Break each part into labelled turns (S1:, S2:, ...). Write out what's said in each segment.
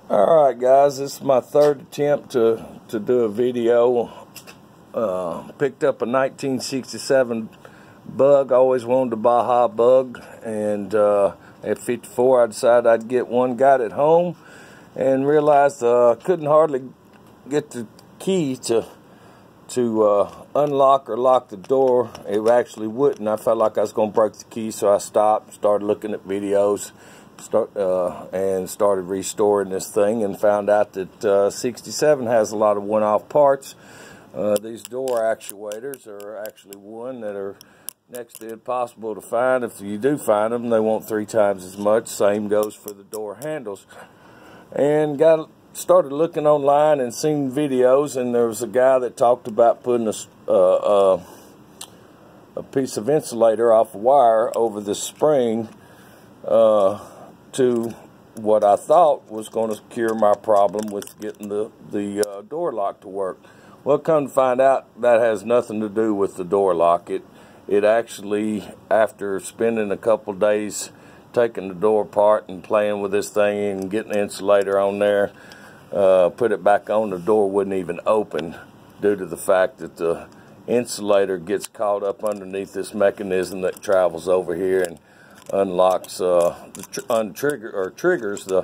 S1: Alright guys, this is my third attempt to do a video. Picked up a 1967 Bug. I always wanted a Baja Bug, and at 54 I decided I'd get one. Got it home and realized I couldn't hardly get the key to unlock or lock the door. It actually wouldn't. I felt like I was going to break the key, so I stopped, started looking at videos, and started restoring this thing, and found out that 67 has a lot of one-off parts. These door actuators are actually one that are next to impossible to find. If you do find them, they want 3 times as much. Same goes for the door handles. And started looking online and seen videos, and there was a guy that talked about putting a piece of insulator off a wire over the spring to what I thought was going to cure my problem with getting the door lock to work. Well, come to find out, that has nothing to do with the door lock. It actually, after spending a couple days taking the door apart and playing with this thing and getting the insulator on there, put it back on, the door wouldn't even open due to the fact that the insulator gets caught up underneath this mechanism that travels over here and unlocks triggers the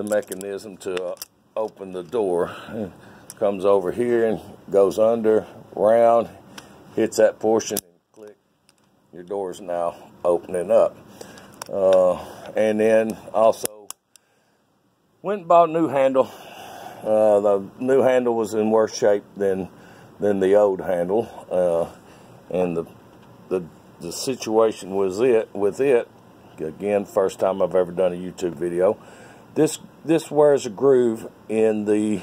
S1: mechanism to open the door. It comes over here and goes under, around, hits that portion, and click, your door is now opening up. And then also went and bought a new handle. The new handle was in worse shape than the old handle, and the situation was with it, again, first time I've ever done a YouTube video. This wears a groove in the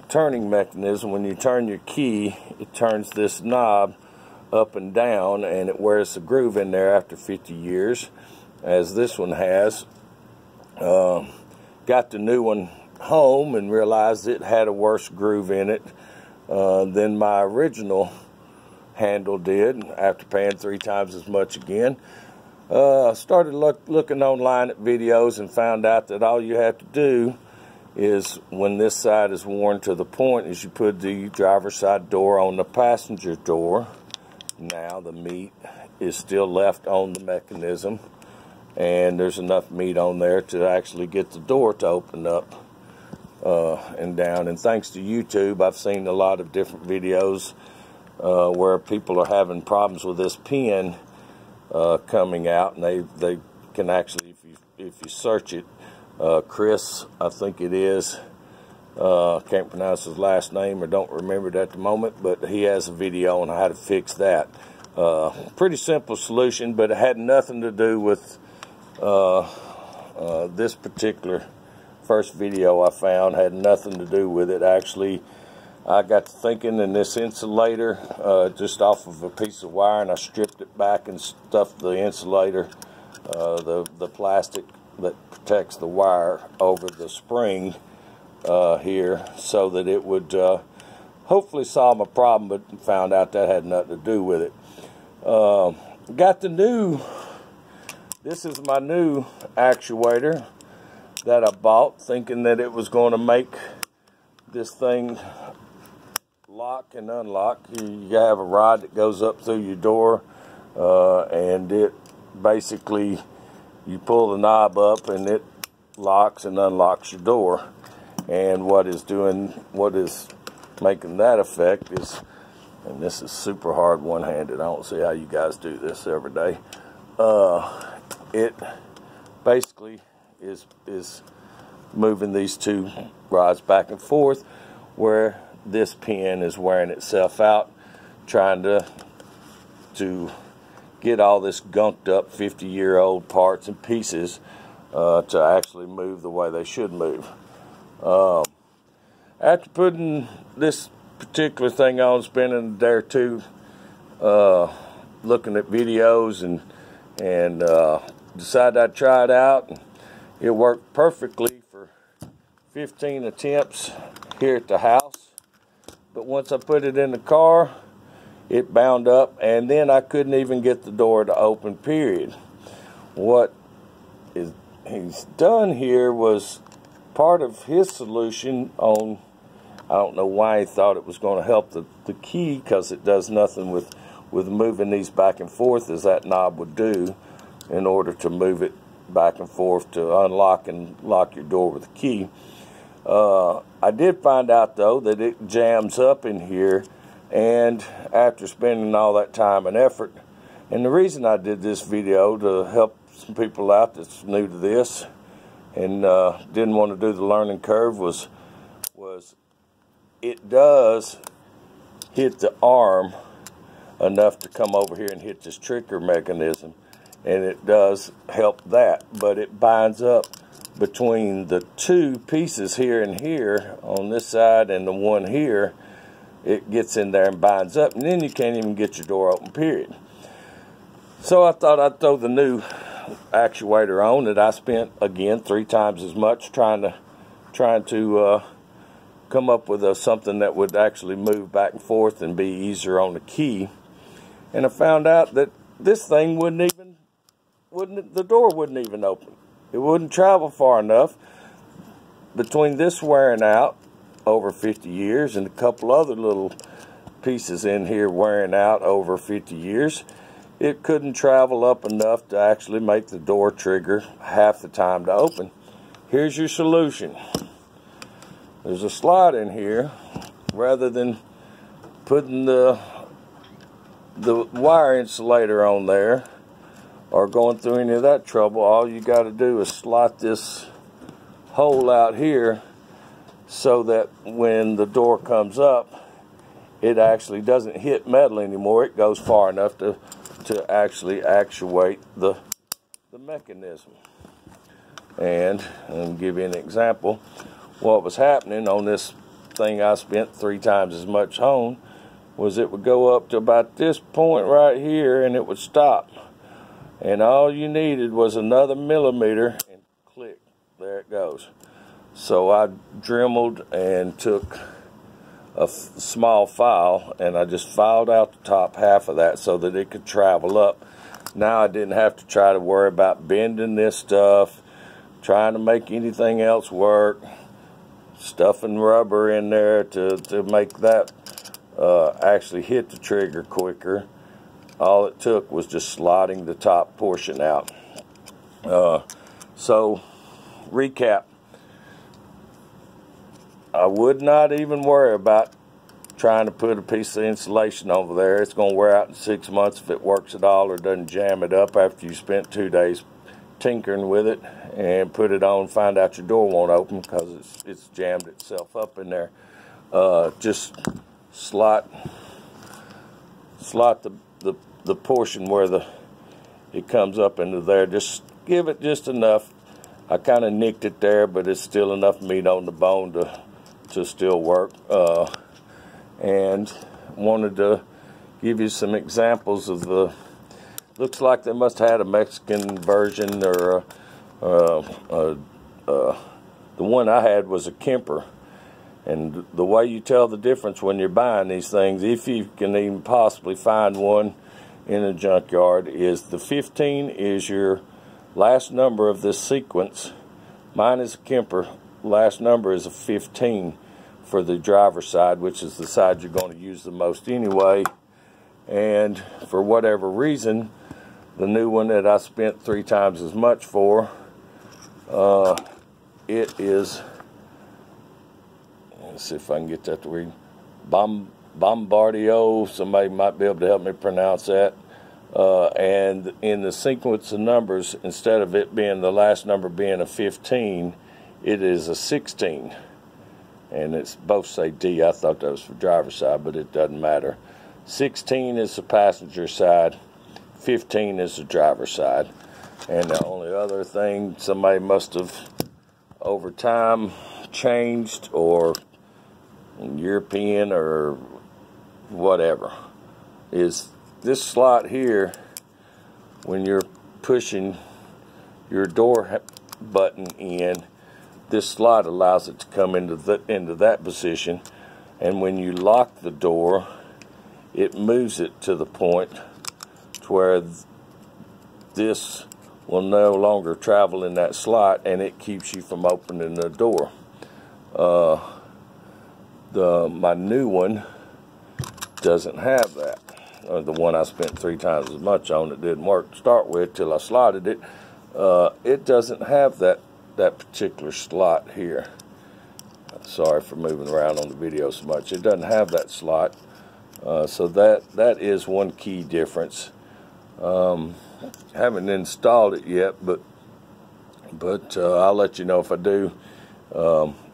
S1: turning mechanism. When you turn your key, it turns this knob up and down, and it wears a groove in there after 50 years, as this one has. Got the new one home and realized it had a worse groove in it than my original handle did, after paying 3 times as much again. Started looking online at videos and found out that all you have to do is, when this side is worn to the point, is you put the driver's side door on the passenger door. Now the meat is still left on the mechanism, and there's enough meat on there to actually get the door to open up and down. And thanks to YouTube, I've seen a lot of different videos where people are having problems with this pin coming out, and they can actually, if you search it, Chris, I think it is, can't pronounce his last name or don't remember it at the moment, but he has a video on how to fix that. Pretty simple solution, but it had nothing to do with this particular first video I found. Had nothing to do with it. Actually, I got to thinking, and this insulator, just off of a piece of wire, and I stripped it back and stuffed the insulator, the plastic that protects the wire, over the spring here, so that it would hopefully solve my problem, but found out that had nothing to do with it. Got the new, this is my new actuator that I bought, thinking that it was going to make this thing lock and unlock. You have a rod that goes up through your door, and it basically, you pull the knob up and it locks and unlocks your door. And what is making that effect is, and this is super hard one-handed, I don't see how you guys do this every day, it basically is moving these 2 rods back and forth, where this pin is wearing itself out, trying to get all this gunked up 50-year-old parts and pieces to actually move the way they should move. After putting this particular thing on, spending a day or 2 looking at videos, and decided I'd try it out. It worked perfectly for 15 attempts here at the house, but once I put it in the car, it bound up, and then I couldn't even get the door to open, period. What he's done here was part of his solution on, I don't know why he thought it was going to help the key, because it does nothing with moving these back and forth as that knob would do in order to move it back and forth to unlock and lock your door with a key. I did find out though that it jams up in here, and after spending all that time and effort, and the reason I did this video to help some people out that's new to this and didn't want to do the learning curve was it does hit the arm enough to come over here and hit this trigger mechanism, and it does help that, but it binds up between the two pieces here and here on this side and the one here. It gets in there and binds up, and then you can't even get your door open, period. So I thought I'd throw the new actuator on that I spent, again, 3 times as much trying to come up with something that would actually move back and forth and be easier on the key. And I found out that this thing the door wouldn't even open. It wouldn't travel far enough. Between this wearing out over 50 years and a couple other little pieces in here wearing out over 50 years, it couldn't travel up enough to actually make the door trigger half the time to open. Here's your solution. There's a slot in here. Rather than putting the wire insulator on there or going through any of that trouble, all you got to do is slot this hole out here so that when the door comes up, it actually doesn't hit metal anymore. It goes far enough to actually actuate the mechanism. And I'll give you an example. What was happening on this thing I spent 3 times as much on was it would go up to about this point right here and it would stop. And all you needed was another millimeter and click, there it goes. So I dremeled and took a small file and I just filed out the top half of that so that it could travel up. Now I didn't have to try to worry about bending this stuff, trying to make anything else work, stuffing rubber in there to make that actually hit the trigger quicker. All it took was just slotting the top portion out. So, recap. I would not even worry about trying to put a piece of insulation over there. It's going to wear out in 6 months if it works at all or doesn't jam it up after you spent 2 days tinkering with it, and put it on, find out your door won't open because it's jammed itself up in there. Just slot the portion where it comes up into there. Just give it just enough. I kind of nicked it there, but it's still enough meat on the bone to still work. And wanted to give you some examples of looks like they must have had a Mexican version, or the one I had was a Kemper. And the way you tell the difference when you're buying these things, if you can even possibly find one in a junkyard, is the 15 is your last number of this sequence. Mine is a Kemper. Last number is a 15 for the driver's side, which is the side you're going to use the most anyway. And for whatever reason, the new one that I spent 3 times as much for, it is, let's see if I can get that to read, Bombardio. Somebody might be able to help me pronounce that. And in the sequence of numbers, instead of it being the last number being a 15, it is a 16. And it's both say D. I thought that was for driver's side, but it doesn't matter. 16 is the passenger side, 15 is the driver's side. And the only other thing somebody must have over time changed, or European or whatever, is this slot here. When you're pushing your door button in, this slot allows it to come into that position, and when you lock the door, it moves it to the point to where this will no longer travel in that slot, and it keeps you from opening the door. My new one doesn't have that. The one I spent 3 times as much on, it didn't work to start with till I slotted it. It doesn't have that particular slot here. Sorry for moving around on the video so much. It doesn't have that slot, so that is one key difference. Haven't installed it yet, but I'll let you know if I do.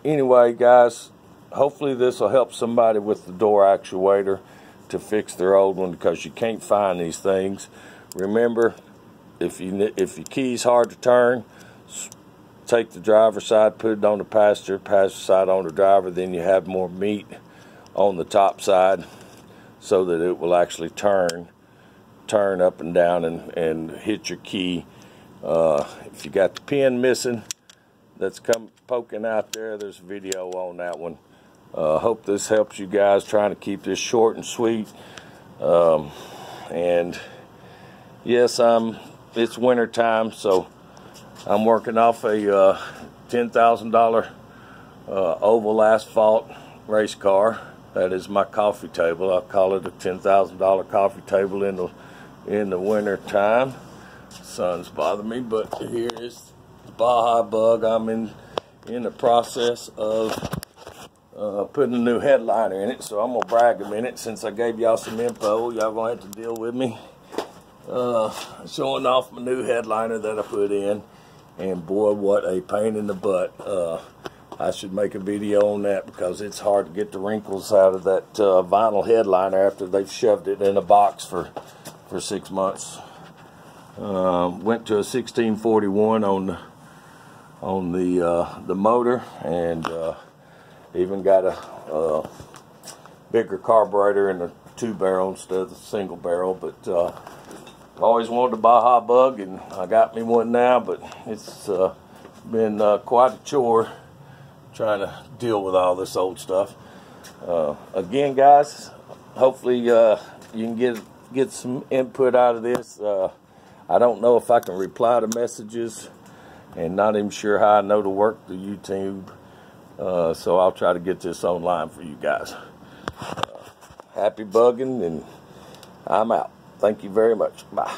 S1: Anyway, guys, hopefully this will help somebody with the door actuator to fix their old one, because you can't find these things. Remember, if your key's hard to turn, take the driver's side, put it on the passenger side on the driver, then you have more meat on the top side so that it will actually turn up and down and hit your key. If you got the pin missing that's poking out there, there's a video on that one. Hope this helps you guys, trying to keep this short and sweet. And yes, it's winter time, so I'm working off a $10,000 oval asphalt race car. That is my coffee table. I call it a $10,000 coffee table in the winter time. Sun's bothering me, but here is the Baja Bug. I'm in the process of putting a new headliner in it, so I'm gonna brag a minute. Since I gave y'all some info, y'all gonna have to deal with me showing off my new headliner that I put in. And boy, what a pain in the butt. I should make a video on that, because it's hard to get the wrinkles out of that vinyl headliner after they've shoved it in a box for 6 months. Went to a 1641 on the motor, and even got a bigger carburetor in a 2-barrel instead of the single barrel. But always wanted a Baja Bug, and I got me one now, but it's been quite a chore trying to deal with all this old stuff. Again, guys, hopefully you can get some input out of this. I don't know if I can reply to messages, and not even sure how I know to work the YouTube. So I'll try to get this online for you guys. Happy bugging, and I'm out. Thank you very much. Bye.